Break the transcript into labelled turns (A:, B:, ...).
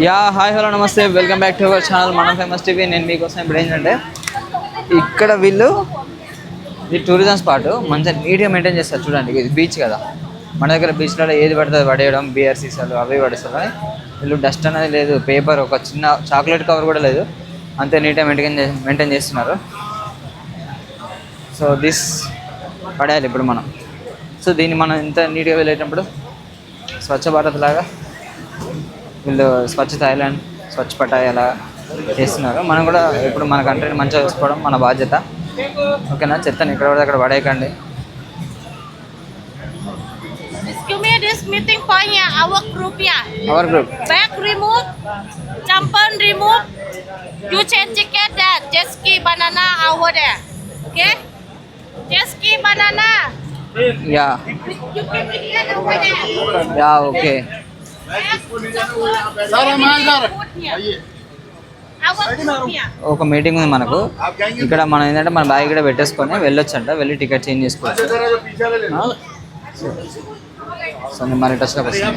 A: Yeah hi hello నమస్తే welcome back to our channel మనం famous TV. నేను మీకోసం ఇప్పుడు ఏంటంటే ఇక్కడ వీళ్ళు ఇది టూరిజం స్పాట్ మంచిగా నీట్గా మెయింటైన్ చేస్తారు. చూడండి ఇది బీచ్ కదా, మన దగ్గర బీచ్లలో ఏది పడుతుంది పడేయడం, బిఆర్ సీసాలు అవి పడేస్తారు. కానీ వీళ్ళు డస్ట్ అనేది లేదు, పేపర్ ఒక చిన్న చాక్లెట్ కవర్ కూడా లేదు, అంతే నీట్గా మెయింటైన్ చేస్తున్నారు. సో దిస్ పడేయాలి ఇప్పుడు మనం. సో దీన్ని మనం ఇంత నీట్గా వెళ్ళేటప్పుడు స్వచ్ఛ భారత్ లాగా వీళ్ళు స్వచ్ఛ థాయిలాండ్, స్వచ్ఛ పటాయ్ అలా చేస్తున్నారు. మనం కూడా ఇప్పుడు మన కంట్రీని మంచిగా చూసుకోవడం మన బాధ్యత. ఓకేనా, చెత్తని ఇక్కడ పడితే అక్కడ పడేయకండి.
B: Excuse me, this meeting point here, our group here.
A: Our group
B: Bag remove, jumper remove. You change ticket there. Jet ski banana over there. Okay? Jet ski banana.
A: Yeah
B: You can ticket over there.
A: Yeah okay.
B: Bag, jumper, everything put here. Our group here.
A: ఒక meeting ఉంది మనకు ఇక్కడ. మనం ఏంటంటే మన bag కూడా పెట్టేసుకొని వెళ్ళొచ్చంట, వెళ్ళి టికెట్ చేంజ్ చేసుకోవచ్చు. సో నేను మరి టచ్లోకి వస్తాను.